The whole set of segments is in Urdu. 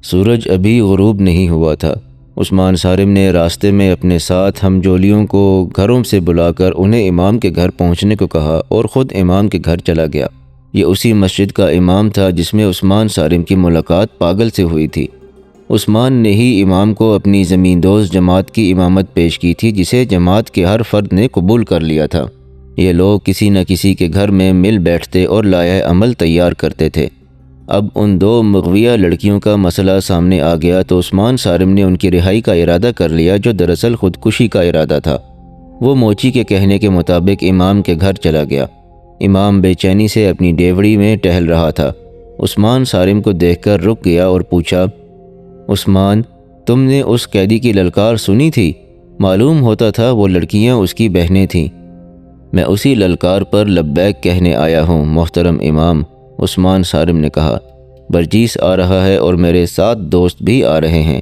سورج ابھی غروب نہیں ہوا تھا۔ عثمان صارم نے راستے میں اپنے ساتھ ہم جولیوں کو گھروں سے بلا کر انہیں امام کے گھر پہنچنے کو کہا اور خود امام کے گھر چلا گیا۔ یہ اسی مسجد کا امام تھا جس میں عثمان صارم کی ملاقات پاگل سے ہوئی تھی۔ عثمان نے ہی امام کو اپنی زمین دوز جماعت کی امامت پیش کی تھی جسے جماعت کے ہر فرد نے قبول کر لیا تھا۔ یہ لوگ کسی نہ کسی کے گھر میں مل بیٹھتے اور لائحہ عمل تیار کرتے تھے۔ اب ان دو مغویہ لڑکیوں کا مسئلہ سامنے آ گیا تو عثمان صارم نے ان کی رہائی کا ارادہ کر لیا جو دراصل خودکشی کا ارادہ تھا۔ وہ موچی کے کہنے کے مطابق امام کے گھر چلا گیا۔ امام بے چینی سے اپنی ڈیوڑی میں ٹہل رہا تھا۔ عثمان صارم کو دیکھ کر رک گیا اور پوچھا، عثمان، تم نے اس قیدی کی للکار سنی تھی؟ معلوم ہوتا تھا وہ لڑکیاں اس کی بہنیں تھیں۔ میں اسی للکار پر لبیک کہنے آیا ہوں محترم امام، عثمان صارم نے کہا۔ برجیس آ رہا ہے اور میرے 7 دوست بھی آ رہے ہیں۔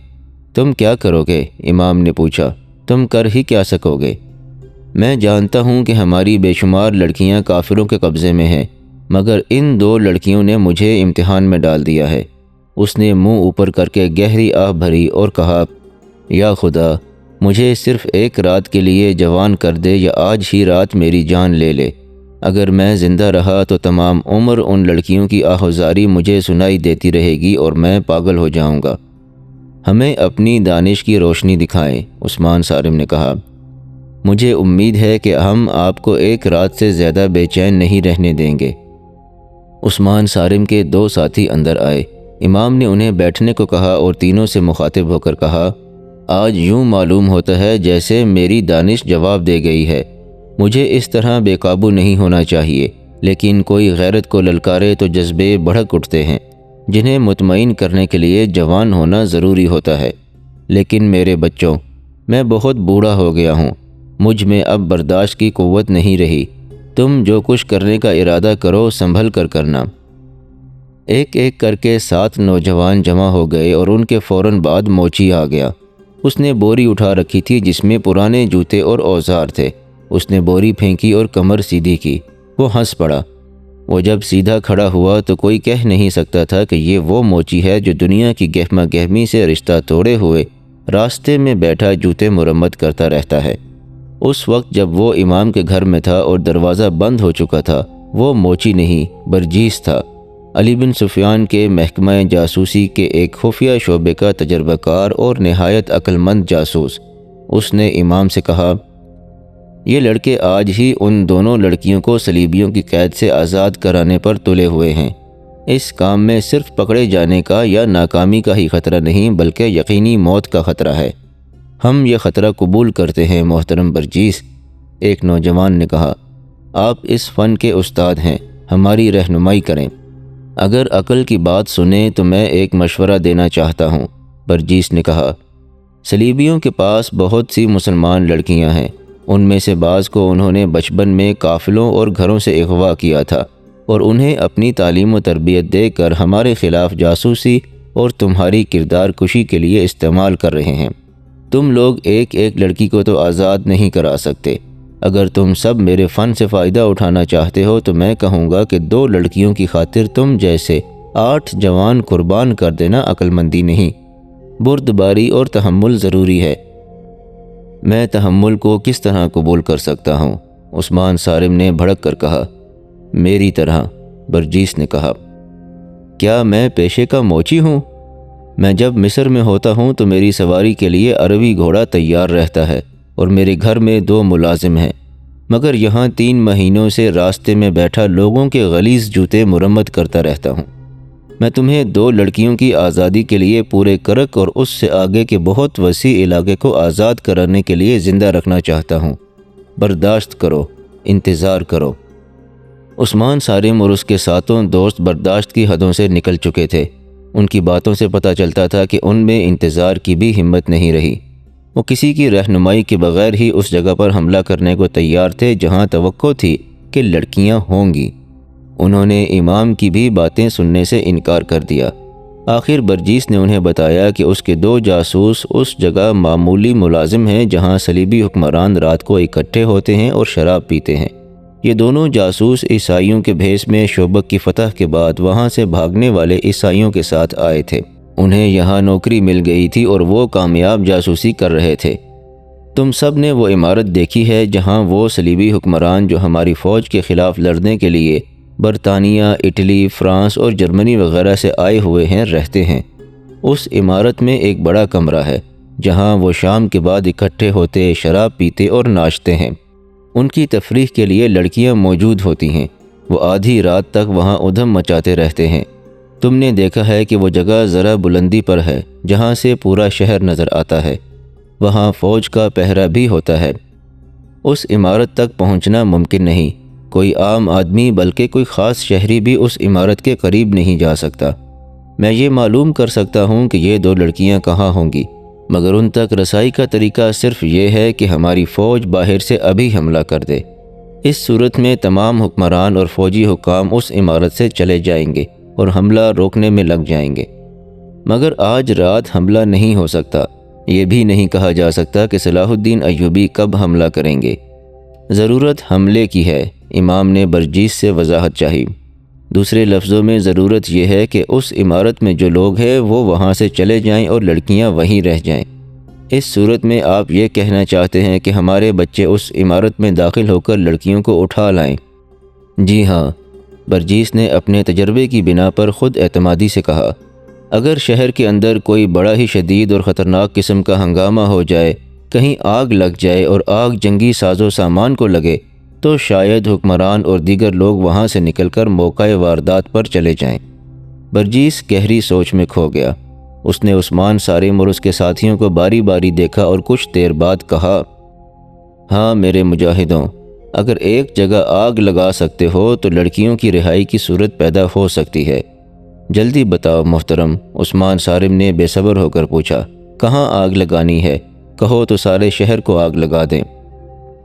تم کیا کرو گے؟ امام نے پوچھا۔ تم کر ہی کیا سکو گے؟ میں جانتا ہوں کہ ہماری بے شمار لڑکیاں کافروں کے قبضے میں ہیں، مگر ان 2 لڑکیوں نے مجھے امتحان میں ڈال دیا ہے۔ اس نے منہ اوپر کر کے گہری آہ بھری اور کہا، یا خدا، مجھے صرف ایک رات کے لیے جوان کر دے یا آج ہی رات میری جان لے لے۔ اگر میں زندہ رہا تو تمام عمر ان لڑکیوں کی آہوزاری مجھے سنائی دیتی رہے گی اور میں پاگل ہو جاؤں گا۔ ہمیں اپنی دانش کی روشنی دکھائیں، عثمان صارم نے کہا۔ مجھے امید ہے کہ ہم آپ کو ایک رات سے زیادہ بے چین نہیں رہنے دیں گے۔ عثمان صارم کے 2 ساتھی اندر آئے۔ امام نے انہیں بیٹھنے کو کہا اور تینوں سے مخاطب ہو کر کہا، آج یوں معلوم ہوتا ہے جیسے میری دانش جواب دے گئی ہے۔ مجھے اس طرح بے قابو نہیں ہونا چاہیے، لیکن کوئی غیرت کو للکارے تو جذبے بڑھک اٹھتے ہیں، جنہیں مطمئن کرنے کے لیے جوان ہونا ضروری ہوتا ہے۔ لیکن میرے بچوں، میں بہت بوڑھا ہو گیا ہوں، مجھ میں اب برداشت کی قوت نہیں رہی۔ تم جو کچھ کرنے کا ارادہ کرو سنبھل کر کرنا۔ ایک ایک کر کے 7 نوجوان جمع ہو گئے اور ان کے فوراً بعد موچی آ گیا۔ اس نے بوری اٹھا رکھی تھی جس میں پرانے جوتے اور اوزار تھے۔ اس نے بوری پھینکی اور کمر سیدھی کی۔ وہ ہنس پڑا۔ وہ جب سیدھا کھڑا ہوا تو کوئی کہہ نہیں سکتا تھا کہ یہ وہ موچی ہے جو دنیا کی گہما گہمی سے رشتہ توڑے ہوئے راستے میں بیٹھا جوتے مرمت کرتا رہتا ہے۔ اس وقت جب وہ امام کے گھر میں تھا اور دروازہ بند ہو چکا تھا، وہ موچی نہیں برجیس تھا، علی بن سفیان کے محکمہ جاسوسی کے ایک خفیہ شعبے کا تجربہ کار اور نہایت عقل مند جاسوس۔ اس نے امام سے کہا، یہ لڑکے آج ہی ان دونوں لڑکیوں کو صلیبیوں کی قید سے آزاد کرانے پر تلے ہوئے ہیں۔ اس کام میں صرف پکڑے جانے کا یا ناکامی کا ہی خطرہ نہیں بلکہ یقینی موت کا خطرہ ہے۔ ہم یہ خطرہ قبول کرتے ہیں محترم برجیس، ایک نوجوان نے کہا۔ آپ اس فن کے استاد ہیں، ہماری رہنمائی کریں۔ اگر عقل کی بات سنیں تو میں ایک مشورہ دینا چاہتا ہوں، برجیس نے کہا۔ صلیبیوں کے پاس بہت سی مسلمان لڑکیاں ہیں، ان میں سے بعض کو انہوں نے بچپن میں قافلوں اور گھروں سے اغوا کیا تھا اور انہیں اپنی تعلیم و تربیت دے کر ہمارے خلاف جاسوسی اور تمہاری کردار کشی کے لیے استعمال کر رہے ہیں۔ تم لوگ ایک ایک لڑکی کو تو آزاد نہیں کرا سکتے۔ اگر تم سب میرے فن سے فائدہ اٹھانا چاہتے ہو تو میں کہوں گا کہ 2 لڑکیوں کی خاطر تم جیسے 8 جوان قربان کر دینا عقل مندی نہیں، بردباری اور تحمل ضروری ہے۔ میں تحمل کو کس طرح قبول کر سکتا ہوں؟ عثمان صارم نے بھڑک کر کہا۔ میری طرح، برجیس نے کہا۔ کیا میں پیشے کا موچی ہوں؟ میں جب مصر میں ہوتا ہوں تو میری سواری کے لیے عربی گھوڑا تیار رہتا ہے اور میرے گھر میں 2 ملازم ہیں، مگر یہاں 3 مہینوں سے راستے میں بیٹھا لوگوں کے غلیظ جوتے مرمت کرتا رہتا ہوں۔ میں تمہیں 2 لڑکیوں کی آزادی کے لیے پورے کرک اور اس سے آگے کے بہت وسیع علاقے کو آزاد کرانے کے لیے زندہ رکھنا چاہتا ہوں۔ برداشت کرو، انتظار کرو۔ عثمان صارم اور اس کے 7 دوست برداشت کی حدوں سے نکل چکے تھے۔ ان کی باتوں سے پتہ چلتا تھا کہ ان میں انتظار کی بھی ہمت نہیں رہی۔ وہ کسی کی رہنمائی کے بغیر ہی اس جگہ پر حملہ کرنے کو تیار تھے جہاں توقع تھی کہ لڑکیاں ہوں گی۔ انہوں نے امام کی بھی باتیں سننے سے انکار کر دیا۔ آخر برجیس نے انہیں بتایا کہ اس کے 2 جاسوس اس جگہ معمولی ملازم ہیں جہاں صلیبی حکمران رات کو اکٹھے ہوتے ہیں اور شراب پیتے ہیں۔ یہ دونوں جاسوس عیسائیوں کے بھیس میں شوبک کی فتح کے بعد وہاں سے بھاگنے والے عیسائیوں کے ساتھ آئے تھے۔ انہیں یہاں نوکری مل گئی تھی اور وہ کامیاب جاسوسی کر رہے تھے۔ تم سب نے وہ عمارت دیکھی ہے جہاں وہ صلیبی حکمران جو ہماری فوج کے خلاف لڑنے کے لیے برطانیہ، اٹلی، فرانس اور جرمنی وغیرہ سے آئے ہوئے ہیں رہتے ہیں۔ اس عمارت میں ایک بڑا کمرہ ہے جہاں وہ شام کے بعد اکٹھے ہوتے، شراب پیتے اور ناچتے ہیں۔ ان کی تفریح کے لیے لڑکیاں موجود ہوتی ہیں۔ وہ آدھی رات تک وہاں ادھم مچاتے رہتے ہیں۔ تم نے دیکھا ہے کہ وہ جگہ ذرا بلندی پر ہے جہاں سے پورا شہر نظر آتا ہے۔ وہاں فوج کا پہرا بھی ہوتا ہے۔ اس عمارت تک پہنچنا ممکن نہیں۔ کوئی عام آدمی بلکہ کوئی خاص شہری بھی اس عمارت کے قریب نہیں جا سکتا۔ میں یہ معلوم کر سکتا ہوں کہ یہ دو لڑکیاں کہاں ہوں گی، مگر ان تک رسائی کا طریقہ صرف یہ ہے کہ ہماری فوج باہر سے ابھی حملہ کر دے۔ اس صورت میں تمام حکمران اور فوجی حکام اس عمارت سے چلے جائیں گے اور حملہ روکنے میں لگ جائیں گے۔ مگر آج رات حملہ نہیں ہو سکتا۔ یہ بھی نہیں کہا جا سکتا کہ صلاح الدین ایوبی کب حملہ کریں گے۔ ضرورت حملے کی ہے، امام نے برجیس سے وضاحت چاہی۔ دوسرے لفظوں میں ضرورت یہ ہے کہ اس عمارت میں جو لوگ ہیں وہ وہاں سے چلے جائیں اور لڑکیاں وہیں رہ جائیں۔ اس صورت میں آپ یہ کہنا چاہتے ہیں کہ ہمارے بچے اس عمارت میں داخل ہو کر لڑکیوں کو اٹھا لائیں؟ جی ہاں، برجیس نے اپنے تجربے کی بنا پر خود اعتمادی سے کہا۔ اگر شہر کے اندر کوئی بڑا ہی شدید اور خطرناک قسم کا ہنگامہ ہو جائے، کہیں آگ لگ جائے اور آگ جنگی ساز و سامان کو لگے، تو شاید حکمران اور دیگر لوگ وہاں سے نکل کر موقع واردات پر چلے جائیں۔ برجیس گہری سوچ میں کھو گیا۔ اس نے عثمان صارم اور اس کے ساتھیوں کو باری باری دیکھا اور کچھ دیر بعد کہا، ہاں میرے مجاہدوں، اگر ایک جگہ آگ لگا سکتے ہو تو لڑکیوں کی رہائی کی صورت پیدا ہو سکتی ہے۔ جلدی بتاؤ محترم، عثمان صارم نے بے صبر ہو کر پوچھا، کہاں آگ لگانی ہے؟ کہو تو سارے شہر کو آگ لگا دیں۔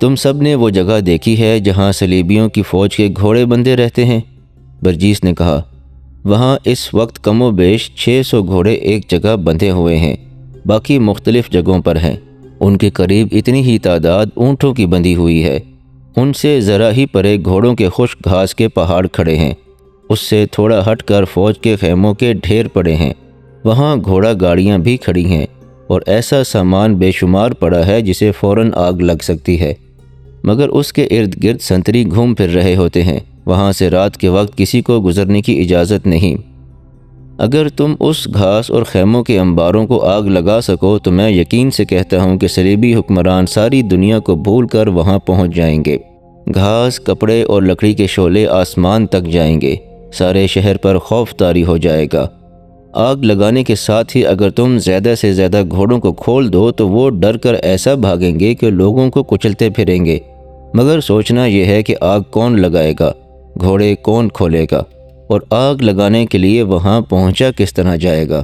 تم سب نے وہ جگہ دیکھی ہے جہاں صلیبیوں کی فوج کے گھوڑے بندھے رہتے ہیں؟ برجیس نے کہا، وہاں اس وقت کم و بیش 600 گھوڑے ایک جگہ بندھے ہوئے ہیں، باقی مختلف جگہوں پر ہیں۔ ان کے قریب اتنی ہی تعداد اونٹوں کی بندھی ہوئی ہے۔ ان سے ذرا ہی پرے گھوڑوں کے خشک گھاس کے پہاڑ کھڑے ہیں۔ اس سے تھوڑا ہٹ کر فوج کے خیموں کے ڈھیر پڑے ہیں۔ وہاں گھوڑا گاڑیاں بھی کھڑی ہیں اور ایسا سامان بے شمار پڑا ہے جسے فوراً آگ لگ سکتی ہے، مگر اس کے ارد گرد سنتری گھوم پھر رہے ہوتے ہیں۔ وہاں سے رات کے وقت کسی کو گزرنے کی اجازت نہیں۔ اگر تم اس گھاس اور خیموں کے انباروں کو آگ لگا سکو تو میں یقین سے کہتا ہوں کہ صلیبی حکمران ساری دنیا کو بھول کر وہاں پہنچ جائیں گے۔ گھاس، کپڑے اور لکڑی کے شعلے آسمان تک جائیں گے۔ سارے شہر پر خوف طاری ہو جائے گا۔ آگ لگانے کے ساتھ ہی اگر تم زیادہ سے زیادہ گھوڑوں کو کھول دو تو وہ ڈر کر ایسا بھاگیں گے کہ لوگوں کو کچلتے پھریں گے۔ مگر سوچنا یہ ہے کہ آگ کون لگائے گا، گھوڑے کون کھولے گا، اور آگ لگانے کے لیے وہاں پہنچا کس طرح جائے گا۔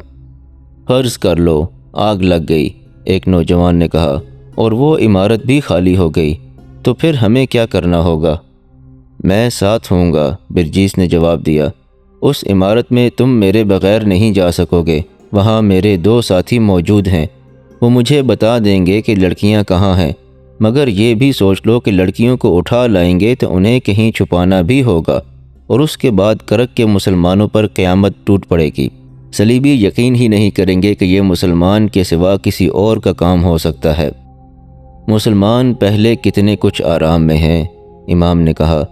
فرض کر لو آگ لگ گئی، ایک نوجوان نے کہا، اور وہ عمارت بھی خالی ہو گئی، تو پھر ہمیں کیا کرنا ہوگا؟ میں ساتھ ہوں گا، برجیس نے جواب دیا۔ اس عمارت میں تم میرے بغیر نہیں جا سکو گے۔ وہاں میرے 2 ساتھی موجود ہیں، وہ مجھے بتا دیں گے کہ لڑکیاں کہاں ہیں۔ مگر یہ بھی سوچ لو کہ لڑکیوں کو اٹھا لائیں گے تو انہیں کہیں چھپانا بھی ہوگا، اور اس کے بعد کرک کے مسلمانوں پر قیامت ٹوٹ پڑے گی۔ صلیبی یقین ہی نہیں کریں گے کہ یہ مسلمان کے سوا کسی اور کا کام ہو سکتا ہے۔ مسلمان پہلے کتنے کچھ آرام میں ہیں، امام نے کہا۔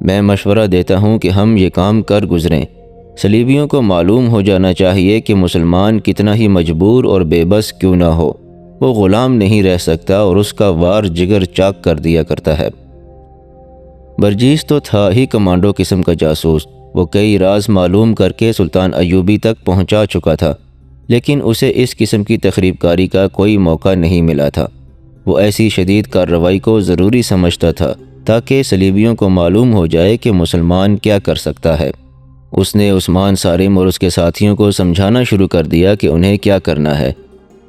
میں مشورہ دیتا ہوں کہ ہم یہ کام کر گزریں۔ صلیبیوں کو معلوم ہو جانا چاہیے کہ مسلمان کتنا ہی مجبور اور بے بس کیوں نہ ہو، وہ غلام نہیں رہ سکتا اور اس کا وار جگر چاک کر دیا کرتا ہے۔ برجیس تو تھا ہی کمانڈو قسم کا جاسوس۔ وہ کئی راز معلوم کر کے سلطان ایوبی تک پہنچا چکا تھا، لیکن اسے اس قسم کی تخریب کاری کا کوئی موقع نہیں ملا تھا۔ وہ ایسی شدید کارروائی کو ضروری سمجھتا تھا تاکہ صلیبیوں کو معلوم ہو جائے کہ مسلمان کیا کر سکتا ہے۔ اس نے عثمان صارم اور اس کے ساتھیوں کو سمجھانا شروع کر دیا کہ انہیں کیا کرنا ہے۔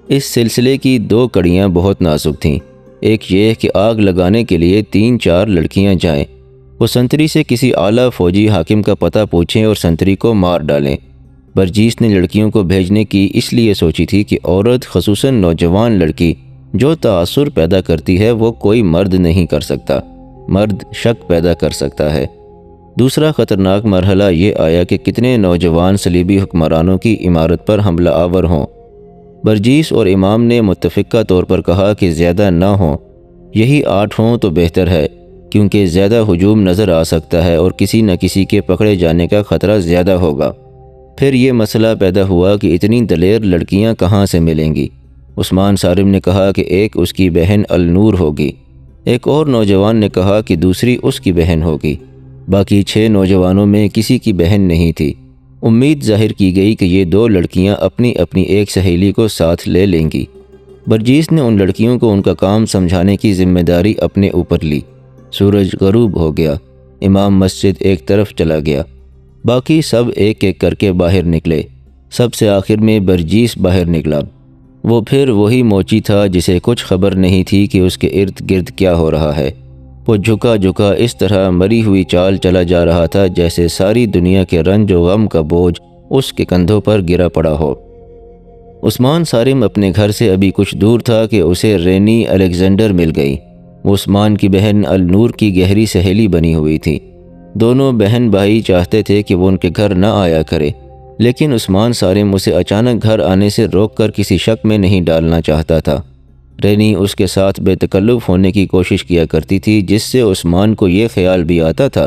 اس سلسلے کی 2 کڑیاں بہت نازک تھیں۔ ایک یہ کہ آگ لگانے کے لیے 3-4 لڑکیاں جائیں، وہ سنتری سے کسی اعلیٰ فوجی حاکم کا پتہ پوچھیں اور سنتری کو مار ڈالیں۔ برجیس نے لڑکیوں کو بھیجنے کی اس لیے سوچی تھی کہ عورت، خصوصاً نوجوان لڑکی، جو تاثر پیدا کرتی ہے وہ کوئی مرد نہیں کر سکتا، مرد شک پیدا کر سکتا ہے۔ دوسرا خطرناک مرحلہ یہ آیا کہ کتنے نوجوان صلیبی حکمرانوں کی عمارت پر حملہ آور ہوں۔ برجیس اور امام نے متفقہ طور پر کہا کہ زیادہ نہ ہوں، یہی 8 ہوں تو بہتر ہے، کیونکہ زیادہ ہجوم نظر آ سکتا ہے اور کسی نہ کسی کے پکڑے جانے کا خطرہ زیادہ ہوگا۔ پھر یہ مسئلہ پیدا ہوا کہ اتنی دلیر لڑکیاں کہاں سے ملیں گی۔ عثمان صارم نے کہا کہ ایک اس کی بہن النور ہوگی، ایک اور نوجوان نے کہا کہ دوسری اس کی بہن ہوگی، باقی 6 نوجوانوں میں کسی کی بہن نہیں تھی۔ امید ظاہر کی گئی کہ یہ 2 لڑکیاں اپنی اپنی ایک سہیلی کو ساتھ لے لیں گی۔ برجیس نے ان لڑکیوں کو ان کا کام سمجھانے کی ذمہ داری اپنے اوپر لی۔ سورج غروب ہو گیا، امام مسجد ایک طرف چلا گیا، باقی سب ایک ایک کر کے باہر نکلے۔ سب سے آخر میں برجیس باہر نکلا۔ وہ پھر وہی موچی تھا جسے کچھ خبر نہیں تھی کہ اس کے ارد گرد کیا ہو رہا ہے۔ وہ جھکا جھکا اس طرح مری ہوئی چال چلا جا رہا تھا جیسے ساری دنیا کے رنج و غم کا بوجھ اس کے کندھوں پر گرا پڑا ہو۔ عثمان صارم اپنے گھر سے ابھی کچھ دور تھا کہ اسے رینی الیگزینڈر مل گئی۔ وہ عثمان کی بہن النور کی گہری سہیلی بنی ہوئی تھی۔ دونوں بہن بھائی چاہتے تھے کہ وہ ان کے گھر نہ آیا کرے، لیکن عثمان صارم اسے اچانک گھر آنے سے روک کر کسی شک میں نہیں ڈالنا چاہتا تھا۔ رینی اس کے ساتھ بے تکلف ہونے کی کوشش کیا کرتی تھی، جس سے عثمان کو یہ خیال بھی آتا تھا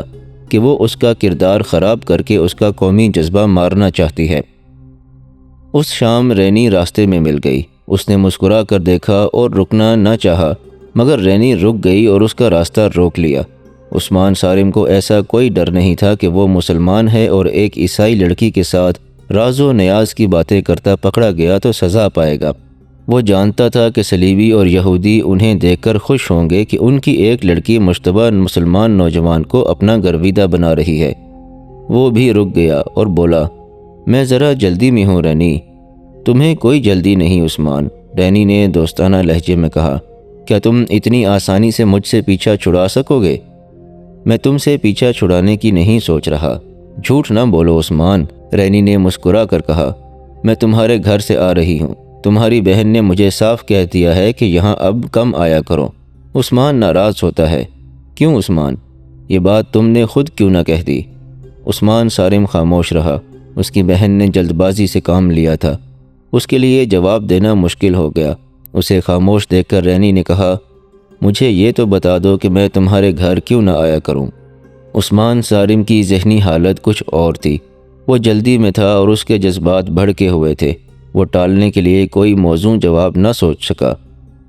کہ وہ اس کا کردار خراب کر کے اس کا قومی جذبہ مارنا چاہتی ہے۔ اس شام رینی راستے میں مل گئی۔ اس نے مسکرا کر دیکھا اور رکنا نہ چاہا، مگر رینی رک گئی اور اس کا راستہ روک لیا۔ عثمان صارم کو ایسا کوئی ڈر نہیں تھا کہ وہ مسلمان ہے اور ایک عیسائی لڑکی کے ساتھ راز و نیاز کی باتیں کرتا پکڑا گیا تو سزا پائے گا۔ وہ جانتا تھا کہ صلیبی اور یہودی انہیں دیکھ کر خوش ہوں گے کہ ان کی ایک لڑکی مشتبہ مسلمان نوجوان کو اپنا گرویدہ بنا رہی ہے۔ وہ بھی رک گیا اور بولا، میں ذرا جلدی میں ہوں رینی۔ تمہیں کوئی جلدی نہیں عثمان، رینی نے دوستانہ لہجے میں کہا۔ کیا تم اتنی آسانی سے مجھ سے پیچھا چھڑا سکو گے؟ میں تم سے پیچھا چھڑانے کی نہیں سوچ رہا۔ جھوٹ نہ بولو عثمان، رینی نے مسکرا کر کہا۔ میں تمہارے گھر سے آ رہی ہوں۔ تمہاری بہن نے مجھے صاف کہہ دیا ہے کہ یہاں اب کم آیا کرو۔ عثمان ناراض ہوتا ہے۔ کیوں عثمان؟ یہ بات تم نے خود کیوں نہ کہہ دی؟ عثمان صارم خاموش رہا۔ اس کی بہن نے جلد بازی سے کام لیا تھا، اس کے لیے جواب دینا مشکل ہو گیا۔ اسے خاموش دیکھ کر رینی نے کہا، مجھے یہ تو بتا دو کہ میں تمہارے گھر کیوں نہ آیا کروں؟ عثمان صارم کی ذہنی حالت کچھ اور تھی۔ وہ جلدی میں تھا اور اس کے جذبات بھڑکے ہوئے تھے۔ وہ ٹالنے کے لیے کوئی موزوں جواب نہ سوچ سکا۔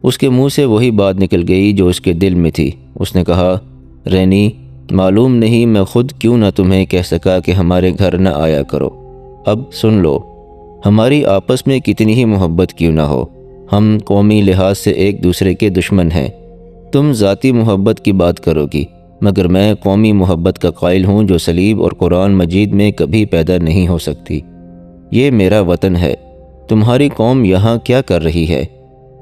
اس کے منہ سے وہی بات نکل گئی جو اس کے دل میں تھی۔ اس نے کہا، رینی، معلوم نہیں میں خود کیوں نہ تمہیں کہہ سکا کہ ہمارے گھر نہ آیا کرو۔ اب سن لو، ہماری آپس میں کتنی ہی محبت کیوں نہ ہو، ہم قومی لحاظ سے ایک دوسرے کے دشمن ہیں۔ تم ذاتی محبت کی بات کرو گی، مگر میں قومی محبت کا قائل ہوں جو صلیب اور قرآن مجید میں کبھی پیدا نہیں ہو سکتی۔ یہ میرا وطن ہے۔ تمہاری قوم یہاں کیا کر رہی ہے؟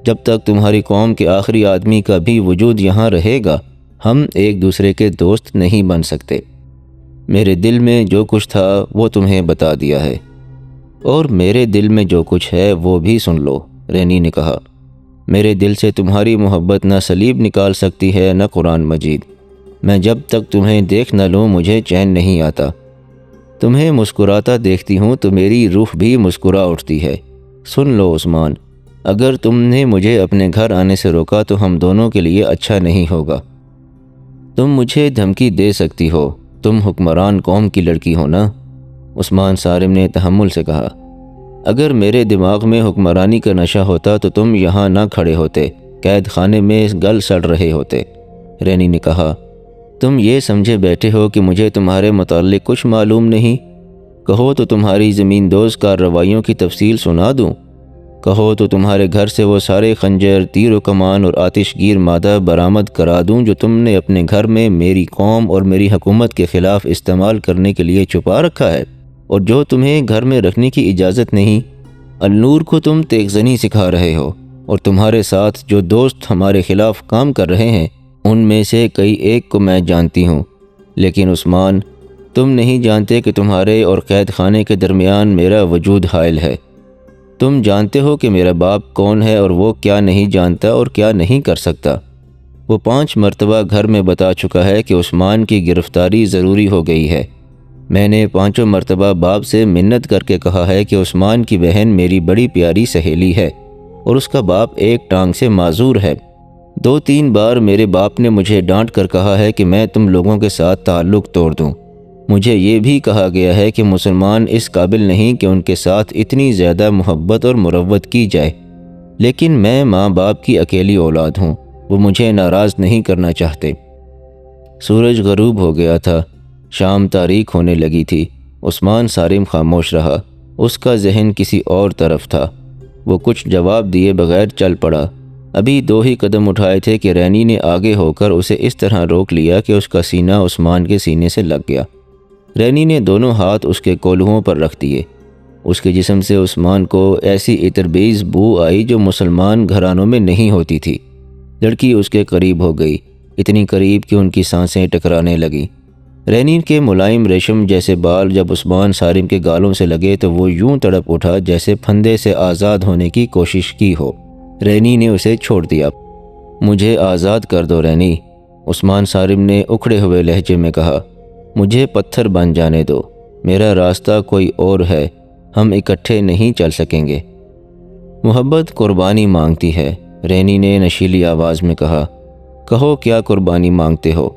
جب تک تمہاری قوم کے آخری آدمی کا بھی وجود یہاں رہے گا، ہم ایک دوسرے کے دوست نہیں بن سکتے۔ میرے دل میں جو کچھ تھا وہ تمہیں بتا دیا ہے، اور میرے دل میں جو کچھ ہے وہ بھی سن لو، رینی نے کہا۔ میرے دل سے تمہاری محبت نہ صلیب نکال سکتی ہے نہ قرآن مجید۔ میں جب تک تمہیں دیکھ نہ لوں مجھے چین نہیں آتا۔ تمہیں مسکراتا دیکھتی ہوں تو میری روح بھی مسکرا اٹھتی ہے۔ سن لو عثمان، اگر تم نے مجھے اپنے گھر آنے سے روکا تو ہم دونوں کے لیے اچھا نہیں ہوگا۔ تم مجھے دھمکی دے سکتی ہو، تم حکمران قوم کی لڑکی ہو نا؟ عثمان صارم نے تحمل سے کہا، اگر میرے دماغ میں حکمرانی کا نشہ ہوتا تو تم یہاں نہ کھڑے ہوتے، قید خانے میں گل سڑ رہے ہوتے۔ رینی نے کہا، تم یہ سمجھے بیٹھے ہو کہ مجھے تمہارے متعلق کچھ معلوم نہیں؟ کہو تو تمہاری زمین دوز کارروائیوں کی تفصیل سنا دوں؟ کہو تو تمہارے گھر سے وہ سارے خنجر، تیر و کمان اور آتش گیر مادہ برآمد کرا دوں جو تم نے اپنے گھر میں میری قوم اور میری حکومت کے خلاف استعمال کرنے کے لیے چھپا رکھا ہے، اور جو تمہیں گھر میں رکھنے کی اجازت نہیں؟ النور کو تم تیغزنی سکھا رہے ہو، اور تمہارے ساتھ جو دوست ہمارے خلاف کام کر رہے ہیں ان میں سے کئی ایک کو میں جانتی ہوں۔ لیکن عثمان، تم نہیں جانتے کہ تمہارے اور قید خانے کے درمیان میرا وجود حائل ہے۔ تم جانتے ہو کہ میرا باپ کون ہے اور وہ کیا نہیں جانتا اور کیا نہیں کر سکتا۔ وہ 5 مرتبہ گھر میں بتا چکا ہے کہ عثمان کی گرفتاری ضروری ہو گئی ہے۔ میں نے 5 مرتبہ باپ سے منت کر کے کہا ہے کہ عثمان کی بہن میری بڑی پیاری سہیلی ہے اور اس کا باپ ایک ٹانگ سے معذور ہے۔ 2-3 بار میرے باپ نے مجھے ڈانٹ کر کہا ہے کہ میں تم لوگوں کے ساتھ تعلق توڑ دوں۔ مجھے یہ بھی کہا گیا ہے کہ مسلمان اس قابل نہیں کہ ان کے ساتھ اتنی زیادہ محبت اور مروت کی جائے، لیکن میں ماں باپ کی اکیلی اولاد ہوں، وہ مجھے ناراض نہیں کرنا چاہتے۔ سورج غروب ہو گیا تھا، شام تاریک ہونے لگی تھی۔ عثمان صارم خاموش رہا، اس کا ذہن کسی اور طرف تھا۔ وہ کچھ جواب دیے بغیر چل پڑا۔ ابھی 2 ہی قدم اٹھائے تھے کہ رینی نے آگے ہو کر اسے اس طرح روک لیا کہ اس کا سینہ عثمان کے سینے سے لگ گیا۔ رینی نے دونوں ہاتھ اس کے کولہوں پر رکھ دیے۔ اس کے جسم سے عثمان کو ایسی عطربیز بو آئی جو مسلمان گھرانوں میں نہیں ہوتی تھی۔ لڑکی اس کے قریب ہو گئی، اتنی قریب کہ ان کی سانسیں ٹکرانے لگیں۔ رینی کے ملائم ریشم جیسے بال جب عثمان صارم کے گالوں سے لگے تو وہ یوں تڑپ اٹھا جیسے پھندے سے آزاد ہونے کی کوشش کی ہو۔ رینی نے اسے چھوڑ دیا۔ مجھے آزاد کر دو رینی، عثمان صارم نے اکھڑے ہوئے لہجے میں کہا۔ مجھے پتھر بن جانے دو، میرا راستہ کوئی اور ہے، ہم اکٹھے نہیں چل سکیں گے۔ محبت قربانی مانگتی ہے، رینی نے نشیلی آواز میں کہا۔ کہو کیا قربانی مانگتے ہو؟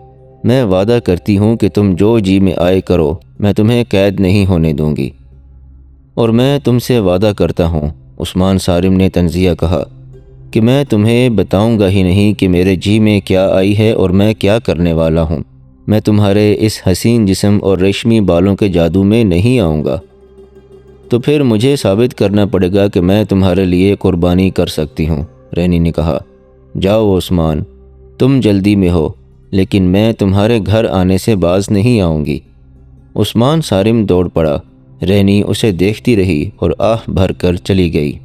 میں وعدہ کرتی ہوں کہ تم جو جی میں آئے کرو، میں تمہیں قید نہیں ہونے دوں گی۔ اور میں تم سے وعدہ کرتا ہوں، عثمان صارم نے طنزیہ کہا، کہ میں تمہیں بتاؤں گا ہی نہیں کہ میرے جی میں کیا آئی ہے اور میں کیا کرنے والا ہوں۔ میں تمہارے اس حسین جسم اور ریشمی بالوں کے جادو میں نہیں آؤں گا۔ تو پھر مجھے ثابت کرنا پڑے گا کہ میں تمہارے لیے قربانی کر سکتی ہوں، رینی نے کہا۔ جاؤ عثمان، تم جلدی میں ہو، لیکن میں تمہارے گھر آنے سے باز نہیں آؤں گی۔ عثمان صارم دوڑ پڑا، رینی اسے دیکھتی رہی اور آہ بھر کر چلی گئی۔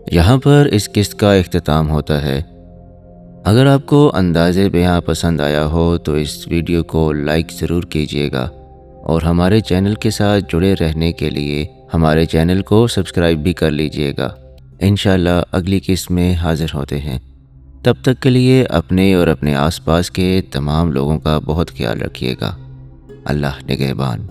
یہاں پر اس قسط کا اختتام ہوتا ہے۔ اگر آپ کو انداز بیان پسند آیا ہو تو اس ویڈیو کو لائک ضرور کیجیے گا، اور ہمارے چینل کے ساتھ جڑے رہنے کے لیے ہمارے چینل کو سبسکرائب بھی کر لیجیے گا۔ انشاءاللہ اگلی قسط میں حاضر ہوتے ہیں۔ تب تک کے لیے اپنے اور اپنے آس پاس کے تمام لوگوں کا بہت خیال رکھیے گا۔ اللہ نگہبان۔